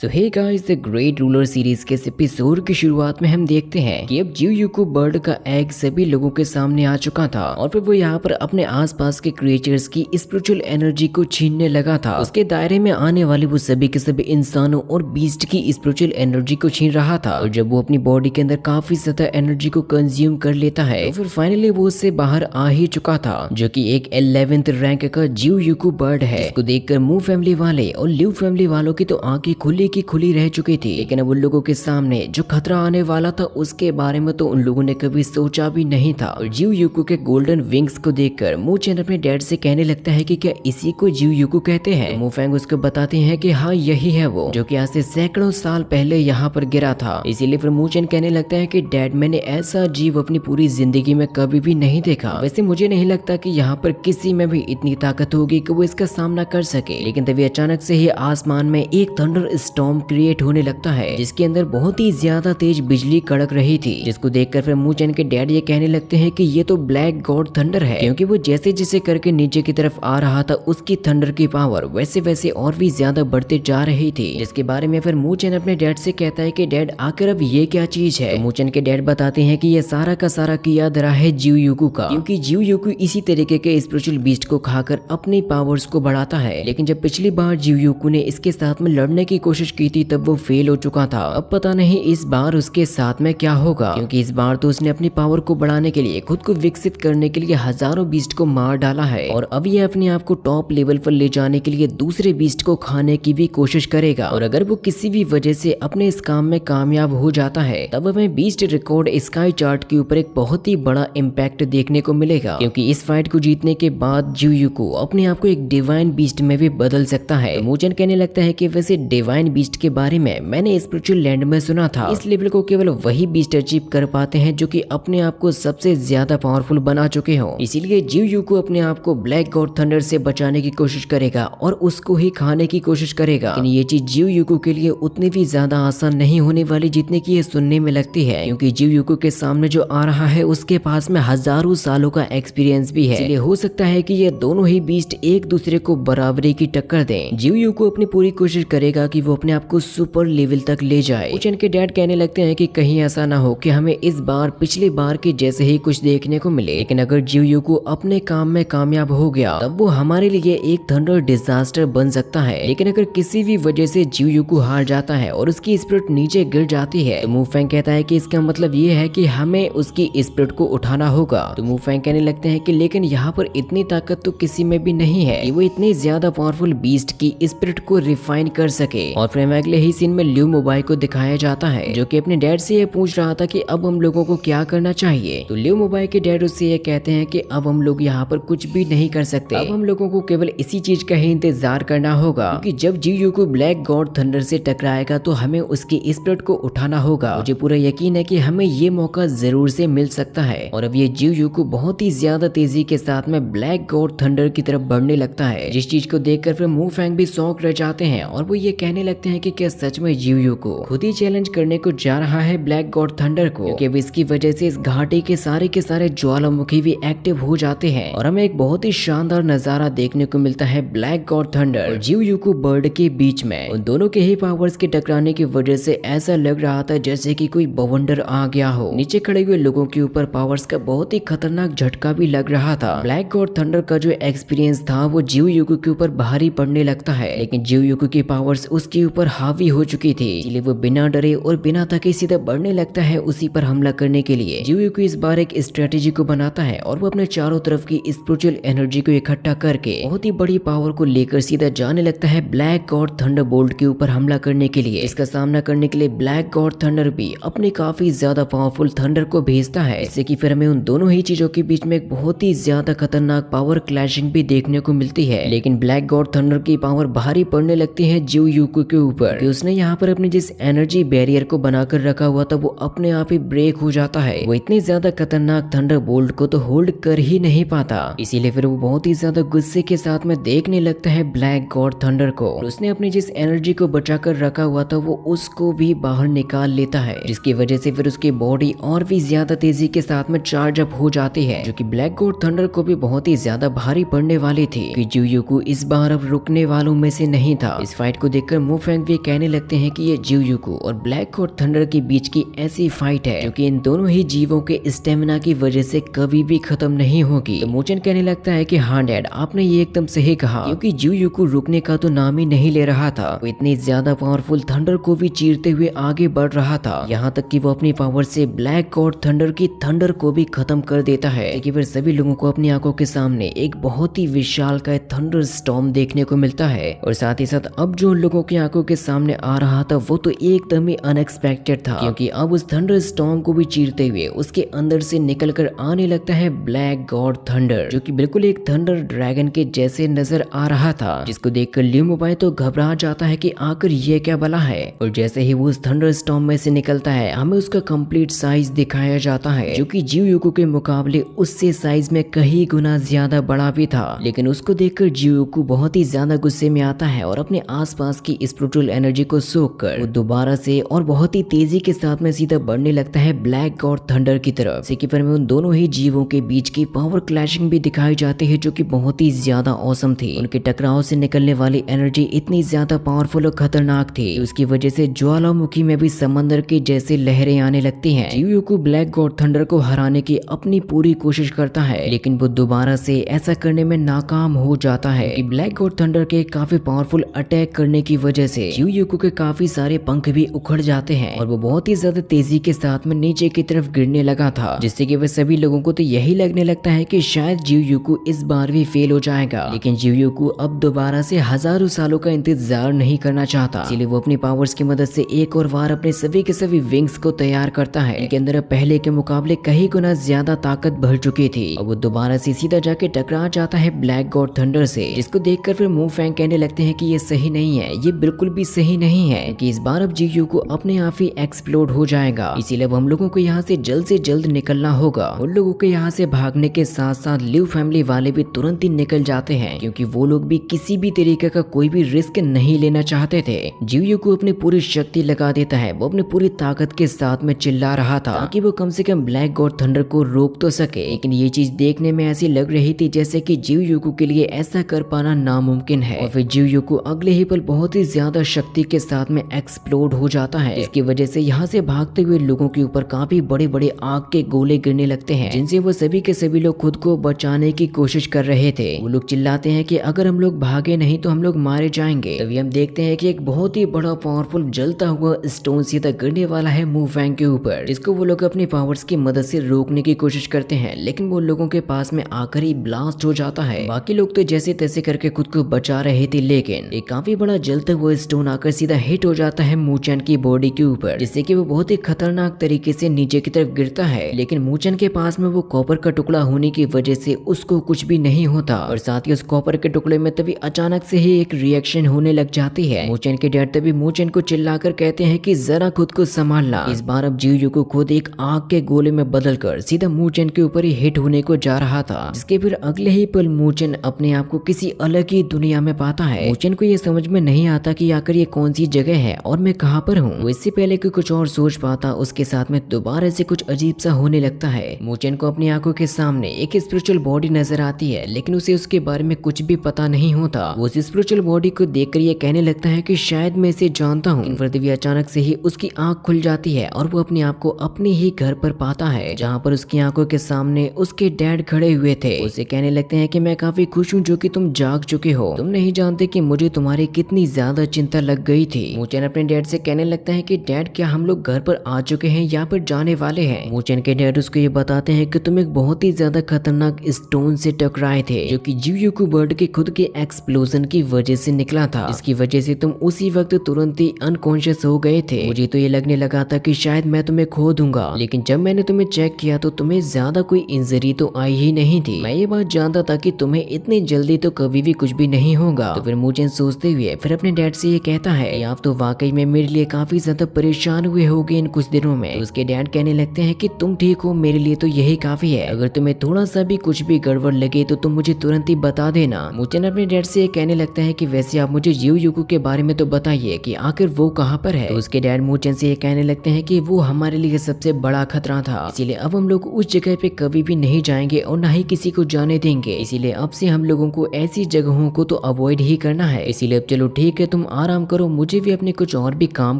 So hey guys, the great ruler series के इस episode की शुरुआत में हम देखते हैं कि अब जियूयुकू बर्ड का एग सभी लोगों के सामने आ चुका था और फिर वो यहाँ पर अपने आसपास के क्रिएचर्स की स्पिरिचुअल एनर्जी को छीनने लगा था। उसके दायरे में आने वाले वो सभी के सभी इंसानों और बीस्ट की स्पिरिचुअल एनर्जी को छीन रहा था। और जब वो अपनी बॉडी के अंदर काफी ज्यादा एनर्जी को कंज्यूम कर लेता है तो फिर फाइनली वो उससे बाहर आ ही चुका था, जो कि एक 11th रैंक का जियूयुकू बर्ड है। इसको देखकर मू फैमिली वाले और लिव फैमिली वालों की तो आंखें खुली की खुली रह चुकी थी, लेकिन अब उन लोगों के सामने जो खतरा आने वाला था उसके बारे में तो उन लोगों ने कभी सोचा भी नहीं था। और जियूयुकू के गोल्डन विंग्स को देखकर मू चैन अपने डैड से कहने लगता है कि क्या इसी को जियूयुकू कहते हैं। मू फैंग उसको बताते हैं कि हाँ यही है वो, जो कि आज से सैकड़ों साल पहले यहाँ पर गिरा था। इसीलिए फिर मू चैन कहने लगता है कि डैड, मैंने ऐसा जीव अपनी पूरी जिंदगी में कभी भी नहीं देखा। वैसे मुझे नहीं लगता कि यहाँ पर किसी में भी इतनी ताकत होगी कि वो इसका सामना कर सके। लेकिन तभी अचानक से ही आसमान में एक थंडर स्टॉर्म क्रिएट होने लगता है, जिसके अंदर बहुत ही ज्यादा तेज बिजली कड़क रही थी, जिसको देखकर फिर मू चैन के डैड ये कहने लगते हैं कि ये तो ब्लैक गॉड थंडर है, क्योंकि वो जैसे जैसे करके नीचे की तरफ आ रहा था उसकी थंडर की पावर वैसे वैसे और भी ज्यादा बढ़ते जा रही थी। जिसके बारे में फिर मू चैन अपने डैड से कहता है कि डैड आखिर अब ये क्या चीज है। तो मू चैन के डैड बताते हैं कि ये सारा का सारा किया धरा है जियूयुकू का, क्योंकि जियूयुकू इसी तरीके के स्पिरिचुअल बीस्ट को खाकर अपनी पावर्स को बढ़ाता है। लेकिन जब पिछली बार जियूयुकू ने इसके साथ में लड़ने की कोशिश की थी तब वो फेल हो चुका था। अब पता नहीं इस बार उसके साथ में क्या होगा, क्योंकि इस बार तो उसने अपनी पावर को बढ़ाने के लिए, खुद को विकसित करने के लिए हजारों बीस्ट को मार डाला है और अब ये अपने आप को टॉप लेवल पर ले जाने के लिए दूसरे बीस्ट को खाने की भी कोशिश करेगा। और अगर वो किसी भी वजह से अपने इस काम में कामयाब हो जाता है तब हमें बीस्ट रिकॉर्ड स्काई चार्ट के ऊपर एक बहुत ही बड़ा इम्पैक्ट देखने को मिलेगा, क्योंकि इस फाइट को जीतने के बाद जियूयुकू अपने आप को एक डिवाइन बीस्ट में भी बदल सकता है। तो मूचन कहने लगता है कि वैसे डिवाइन बीस्ट के बारे में मैंने स्पिरिचुअल लैंड में सुना था, इस लेवल को केवल वही बीस्ट अचीव कर पाते हैं जो कि अपने आप को सबसे ज्यादा पावरफुल बना चुके हो। इसीलिए जियूयुकू अपने आप को ब्लैक गॉड थंडर से बचाने की कोशिश करेगा और उसको ही खाने की कोशिश करेगा। लेकिन ये चीज जियूयुकू के लिए उतनी भी ज्यादा आसान नहीं होने वाली जितने की ये सुनने में लगती है, क्योंकि जियूयुकू के सामने जो आ रहा है उसके पास में हजारों सालों का एक्सपीरियंस भी है। इसलिए हो सकता है कि ये दोनों ही बीस्ट एक दूसरे को बराबरी की टक्कर दें। जियूयुकू अपनी पूरी कोशिश करेगा कि वो अपने आप को सुपर लेवल तक ले जाए। उचन के डैड कहने लगते हैं कि कहीं ऐसा ना हो कि हमें इस बार पिछली बार के जैसे ही कुछ देखने को मिले। लेकिन अगर जियूयुकू अपने काम में कामयाब हो गया तब वो हमारे लिए एक थंडर डिजास्टर बन सकता है। लेकिन अगर किसी भी वजह से जियूयुकू हार जाता है और उसकी स्पिरिट नीचे गिर जाती है तो मू फैंग कहता है कि इसका मतलब ये है कि हमें उसकी स्पिरिट को उठाना होगा। तो मू फैंग कहने लगते हैं कि लेकिन यहाँ पर इतनी ताकत तो किसी में भी नहीं है कि वो इतनी ज्यादा पावरफुल बीस्ट की स्पिरिट को रिफाइन कर सके। और फिर अगले ही सीन में लिव मोबाइल को दिखाया जाता है, जो कि अपने डैड से ये पूछ रहा था कि अब हम लोगों को क्या करना चाहिए। तो लिव मोबाइल के डैड उससे ये कहते हैं कि अब हम लोग यहाँ पर कुछ भी नहीं कर सकते, अब हम लोगों को केवल इसी चीज का ही इंतजार करना होगा, क्योंकि जब जियूयुकू ब्लैक गॉड थंडर से टकराएगा तो हमें उसकी स्पिरिट को उठाना होगा। मुझे पूरा यकीन है कि हमें ये मौका जरूर से मिल सकता है। और अब ये जियूयुकू बहुत ही ज्यादा तेजी के साथ में ब्लैक गॉड थंडर की तरफ बढ़ने लगता है, जिस चीज को देखकर फिर मू फैंग भी शॉक रह जाते हैं और वो ये कहने लगते हैं कि क्या सच में जियूयुकू खुद ही चैलेंज करने को जा रहा है ब्लैक गॉड थंडर को, क्योंकि अब इसकी वजह से इस घाटी के सारे ज्वालामुखी भी एक्टिव हो जाते हैं और हमें एक बहुत ही शानदार नजारा देखने को मिलता है ब्लैक गॉड थंडर और जियूयुकू बर्ड के बीच में। उन दोनों के ही पावर्स के टकराने की वजह से ऐसा लग रहा था जैसे कि कोई बवंडर आ गया हो। नीचे खड़े हुए लोगों के ऊपर पावर्स का बहुत ही खतरनाक झटका भी लग रहा था। ब्लैक गॉड थंडर का जो एक्सपीरियंस था वो जियूयुकू के ऊपर भारी पड़ने लगता है, लेकिन जियूयुकू की पावर्स उसके ऊपर हावी हो चुकी थी। इसलिए वो बिना डरे और बिना थके सीधा बढ़ने लगता है उसी पर हमला करने के लिए। जियूयुकू इस बार एक स्ट्रेटेजी को बनाता है और वो अपने चारों तरफ की स्पिरिचुअल एनर्जी को इकट्ठा करके बहुत ही बड़ी पावर को लेकर सीधा जाने लगता है ब्लैक गॉड थंडर बोल्ट के ऊपर हमला करने के लिए। इसका सामना करने के लिए ब्लैक गॉड थंडर भी अपने काफी ज्यादा पावरफुल थंडर को भेजता है, इससे कि फिर हमें उन दोनों ही चीजों के बीच में एक बहुत ही ज्यादा खतरनाक पावर क्लैशिंग भी देखने को मिलती है। लेकिन ब्लैक गॉड थंडर की पावर भारी पड़ने लगती है जियूयुकू के ऊपर, कि उसने यहाँ पर अपने जिस एनर्जी बैरियर को बनाकर रखा हुआ था वो अपने आप ही ब्रेक हो जाता है। वो इतने ज्यादा खतरनाक थंडर बोल्ट को तो होल्ड कर ही नहीं पाता, इसीलिए फिर वो बहुत ही ज्यादा गुस्से के साथ में देखने लगता है ब्लैक गॉड थंडर को। उसने अपनी जिस एनर्जी को बचाकर रखा हुआ था वो उसको भी बाहर निकाल लेता है, जिसकी वजह से फिर उसकी बॉडी और भी ज्यादा तेजी के साथ में चार्ज अप हो जाती है, जो कि ब्लैक गॉड थंडर को भी बहुत ही ज्यादा भारी पड़ने वाली थी। कि जियूयुकू इस बार अब रुकने वालों में से नहीं था। इस फाइट को देखकर मू मूफेंग भी कहने लगते हैं कि ये जियूयुकू और ब्लैक गॉड थंडर के बीच की ऐसी फाइट है जो कि इन दोनों ही जीवों के स्टेमिना की वजह से कभी भी खत्म नहीं होगी। तो मूचन कहने लगता है कि हाँ डैड, आपने ये एकदम सही कहा, क्योंकि जियूयुकू रुकने का तो नाम ही नहीं ले रहा था। वो इतनी ज्यादा पावरफुल थंडर को भी चीरते हुए आगे बढ़ रहा था, यहाँ तक कि वो अपनी पावर से ब्लैक गॉड थंडर की थंडर को भी खत्म कर देता है। लेकिन फिर सभी लोगों को अपनी आंखों के सामने एक बहुत ही विशालकाय थंडर स्टॉर्म देखने को मिलता है। और साथ ही साथ अब जो उन लोगों की आंखों के सामने आ रहा था वो तो एकदम ही अनएक्सपेक्टेड था, क्योंकि अब उस थंडर स्टॉर्म को भी चीरते हुए उसके अंदर से निकलकर आने लगता है ब्लैक गॉड थंडर, जो कि बिल्कुल एक थंडर ड्रैगन के जैसे नजर आ रहा था। जिसको देखकर लियू मोबाई तो घबरा जाता है कि आखिर ये क्या बला है। और जैसे ही वो उस थंडर स्टॉर्म में से निकलता है, हमें उसका कंप्लीट साइज दिखाया जाता है, जो कि जियूयुकू के मुकाबले उससे साइज में कई गुना ज्यादा बड़ा भी था। लेकिन उसको देखकर जियूयुकू बहुत ही ज्यादा गुस्से में आता है और अपने आसपास की स्पिरिचुअल एनर्जी को सोखकर वो दोबारा से और बहुत ही तेजी के साथ में सीधा बढ़ने लगता है ब्लैक गॉड थंडर की तरफ। इसी के फिर में उन दोनों ही जीवों के बीच की पावर क्लैशिंग भी दिखाई जाती है, जो कि बहुत ही ज्यादा औसम थी। उनके टकराव से निकलने वाली एनर्जी इतनी ज्यादा पावरफुल और खतरनाक थी, उसकी वजह से ज्वालामुखी में भी समंदर के जैसे लहरें आने लगती हैं। जियूयुकू ब्लैक गॉड थंडर को हराने की अपनी पूरी कोशिश करता है, लेकिन वो दोबारा से ऐसा करने में नाकाम हो जाता है कि ब्लैक गॉड थंडर के काफी पावरफुल अटैक करने की वजह से जियूयुकू के काफी सारे पंख भी उखड़ जाते हैं और वो बहुत ही ज्यादा तेजी के साथ में नीचे की तरफ गिरने लगा था, जिससे कि वह सभी लोगों को तो यही लगने लगता है कि शायद जियूयुकू इस बार भी फेल हो जाएगा। लेकिन जियूयुकू अब दोबारा से हजारों सालों का इंतजार नहीं करना चाहता, इसलिए वो अपनी पावर्स की मदद से एक और बार अपने सभी के सभी विंग्स को तैयार करता है। इनके अंदर पहले के मुकाबले कई गुना ज्यादा ताकत भर चुकी थी और वो दोबारा से सीधा जाके टकरा जाता है ब्लैक गॉड थंडर से, जिसको देखकर फिर मूफेंग कहने लगते हैं कि ये सही नहीं है, ये बिल्कुल भी सही नहीं है कि इस बार अब जियूयुकू अपने आप ही एक्सप्लोड हो जाएगा। इसीलिए अब हम लोगों को यहाँ से जल्द निकलना होगा। उन लोगों के यहाँ से भागने के साथ साथ लिव फैमिली वाले भी तुरंत ही निकल जाते हैं, क्योंकि वो लोग भी किसी भी तरीके का कोई भी रिस्क नहीं लेना चाहते थे। जियूयुकू अपनी पूरी शक्ति लगा देता है, वो अपनी पूरी ताकत के साथ में चिल्ला रहा था ताकि वो कम से कम ब्लैक गॉड थंडर को रोक तो सके। लेकिन ये चीज देखने में ऐसी लग रही थी जैसे कि जियूयुकू के लिए ऐसा कर पाना नामुमकिन है। और फिर जियूयुकू अगले ही पल बहुत ही ज्यादा शक्ति के साथ में एक्सप्लोड हो जाता है, इसकी वजह से यहाँ से भागते हुए लोगों के ऊपर काफी बड़े बड़े आग के गोले गिरने लगते हैं, जिनसे वो सभी के सभी लोग खुद को बचाने की कोशिश कर रहे थे। वो लोग चिल्लाते हैं कि अगर हम लोग भागे नहीं तो हम लोग मारे जाएंगे। तभी हम देखते हैं कि एक बहुत ही बड़ा पावरफुल जलता हुआ स्टोन सीधा गिरने वाला है मूफेंग के ऊपर, जिसको वो लोग अपनी पावर्स की मदद से रोकने की कोशिश करते हैं, लेकिन वो लोगों के पास में आकर ही ब्लास्ट हो जाता है। बाकी लोग तो जैसे तैसे करके खुद को बचा रहे थे, लेकिन एक काफी बड़ा जलता हुआ स्टोन आकर सीधा हिट हो जाता है मूचन की बॉडी के ऊपर, जिससे कि वो बहुत ही खतरनाक तरीके से नीचे की तरफ गिरता है। लेकिन मूचन के पास में वो कॉपर का टुकड़ा होने की वजह से उसको कुछ भी नहीं होता और साथ ही उस कॉपर के टुकड़े में तभी अचानक से ही एक रिएक्शन होने लग जाती है। मूचन के डैड तभी मूचन को चिल्लाकर कहते हैं कि जरा खुद को संभालना। इस बार अब जियूयुकू खुद एक आग के गोले में बदलकर सीधा मूचन के ऊपर ही हिट होने को जा रहा था, जिसके फिर अगले ही पल मूचन अपने आप को किसी अलग ही दुनिया में पाता है। मूचन को ये समझ में नहीं आता कि आखिर ये कौन सी जगह है और मैं कहाँ पर हूँ। वो इससे पहले कि कुछ और सोच पाता, उसके साथ में दोबारा से कुछ अजीब सा होने लगता है। मूचन को अपनी आंखों के सामने एक स्पिरिचुअल बॉडी नजर आती है, लेकिन उसे उसके बारे में कुछ भी पता नहीं होता। वो उस स्पिरिचुअल बॉडी को देखकर ये कहने लगता है कि शायद मैं इसे जानता हूँ। फिर तभी अचानक से ही उसकी आंख खुल जाती है और वो अपने आप को अपने ही घर पर पाता है, जहाँ पर उसकी आंखों के सामने उसके डैड खड़े हुए थे। उसे कहने लगते हैं कि मैं काफी खुश हूँ जो कि तुम जाग चुके हो, तुम नहीं जानते कि मुझे तुम्हारी कितनी ज्यादा चिंता लग गई थी। मूचन अपने डैड से कहने लगता है कि डैड क्या हम लोग घर पर आ चुके हैं या फिर जाने वाले हैं। मूचन के डैड उसको ये बताते हैं कि तुम एक बहुत ही ज्यादा खतरनाक स्टोन से टकराए थे, जो कि जियूयुकू बर्ड के खुद के एक्सप्लोजन की वजह से निकला था। इसकी वजह से तुम उसी वक्त तुरंत ही अनकॉन्शियस हो गए थे। मुझे तो ये लगने लगा था कि शायद मैं तुम्हें खो दूंगा, लेकिन जब मैंने तुम्हें चेक किया तो तुम्हें ज्यादा कोई इंजरी तो आई ही नहीं थी। मैं ये बात जानता था कि तुम्हें इतनी जल्दी तो कभी भी कुछ भी नहीं होगा। तो फिर मूचन सोचते हुए फिर अपने डैड से ये कहता है कि आप तो वाकई में मेरे लिए काफी ज्यादा परेशान हुए होगे इन कुछ दिनों में। तो उसके डैड कहने लगते हैं कि तुम ठीक हो, मेरे लिए तो यही काफी है। अगर तुम्हें थोड़ा सा भी कुछ भी गड़बड़ लगे तो तुम मुझे तुरंत ही बता देना। मूचन अपने डैड से कहने लगता है कि वैसे आप मुझे जियूयुकू के बारे में तो बताइए कि आखिर वो कहाँ पर है। तो उसके डैड मूचन से ये कहने लगते हैं कि वो हमारे लिए सबसे बड़ा खतरा था, इसीलिए अब हम लोग उस जगह पे कभी भी नहीं जाएंगे और ना ही किसी को जाने देंगे। इसीलिए अब से हम लोगों को ऐसी जगहों को तो अवॉइड ही करना है। इसीलिए अब चलो ठीक है, तुम आराम करो, मुझे भी अपने कुछ और भी काम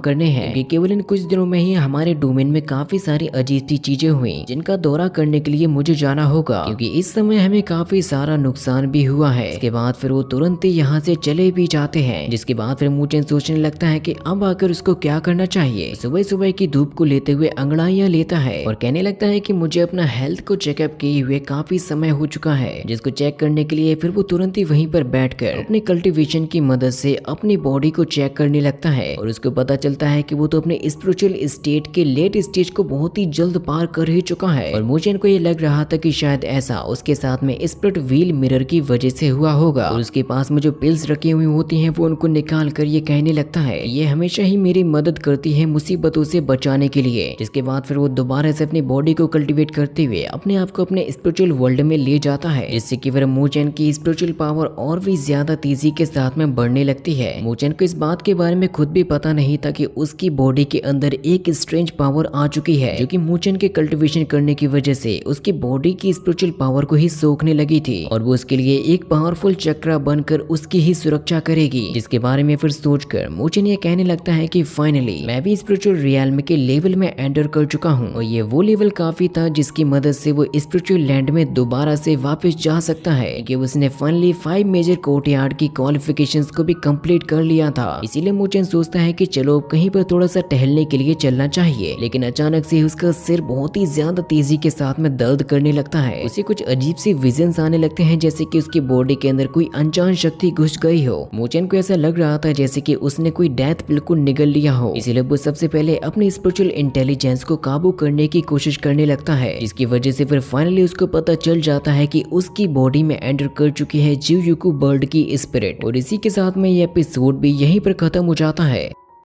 करने हैं, क्योंकि केवल इन कुछ दिनों में ही हमारे डोमेन में काफी सारी अजीब सी चीजें हुई जिनका दौरा करने के लिए मुझे जाना होगा, क्योंकि इस समय हमें काफी सारा नुकसान भी हुआ है। इसके बाद फिर वो तुरंत ही यहाँ से चले भी जाते हैं, जिसके बाद फिर मूचेन सोचने लगता है कि अब आकर उसको क्या करना चाहिए। सुबह सुबह की धूप को लेते हुए अंगड़ाइयां लेता है और कहने लगता है कि मुझे अपना हेल्थ को चेकअप किए हुए काफी समय हो चुका है, जिसको चेक करने के लिए फिर वो तुरंत ही वहीं पर बैठकर अपने कल्टीवेशन की मदद से अपनी बॉडी को चेक करने लगता है और उसको पता चलता है कि वो तो अपने स्पिरिचुअल स्टेट के लेट स्टेज को बहुत ही जल्द पार कर ही चुका है। और मूचेन को ये लग रहा था कि शायद ऐसा उसके साथ में स्प्लिट व्हील मिरर की वजह से हुआ होगा, और उसके पास में जो पिल्स रखी हुई होती हैं वो उनको निकाल कर ये कहने लगता है ये हमेशा ही मेरी मदद करती है मुसीबतों से बचाने के लिए। जिसके बाद फिर वो दोबारा से अपनी बॉडी को कल्टीवेट करते हुए अपने आप को अपने स्पिरिचुअल वर्ल्ड में ले जाता है, जिससे कि फिर मूचेन की स्पिरिचुअल पावर और भी ज्यादा तेजी के साथ में बढ़ने लगती है। मूचेन को इस बात के बारे में खुद भी पता नहीं था कि उसकी बॉडी के अंदर एक स्ट्रेंज पावर आ चुकी है, जो कि मूचेन के कल्टीवेशन करने की वजह से उसकी बॉडी की स्पिरिचुअल पावर को ही सोखने लगी थी, और वो उसके लिए एक पावरफुल चक्रा बनकर उसकी ही सुरक्षा करेगी। जिसके बारे में फिर सोचकर मूचेन ये कहने लगता है कि फाइनली मैं भी स्पिरिचुअल रियल्म के लेवल में एंटर कर चुका हूँ, और ये वो लेवल काफी था जिसकी मदद से वो स्पिरिचुअल लैंड में दोबारा से वापस जा सकता है, कि उसने फाइनली 5 मेजर कोर्टयार्ड की क्वालिफिकेशंस को भी कंप्लीट कर लिया था। इसीलिए मूचेन सोचता है कि चलो कहीं पर थोड़ा सा टहलने के लिए चलना चाहिए, लेकिन अचानक से उसका सिर बहुत ही ज्यादा तेजी के साथ में दर्द करने लगता है। उसे कुछ अजीब सी विजन्स आने लगते हैं, जैसे कि उसकी बॉडी के अंदर कोई अनजान शक्ति घुस गई हो। मूचेन को ऐसा लग रहा था जैसे कि उसने कोई डेथ पिल को निगल लिया हो। इसीलिए वो सबसे पहले अपने स्पिरिचुअल इंटेलिजेंस को काबू करने की कोशिश करने लगता है, जिसकी वजह से फिर फाइनली उसको पता चल जाता है कि उसकी बॉडी में एंटर कर चुकी है जियोयुकू बर्ड की स्पिरिट। और इसी के साथ में ये एपिसोड भी यहीं पर खत्म हो जाता है।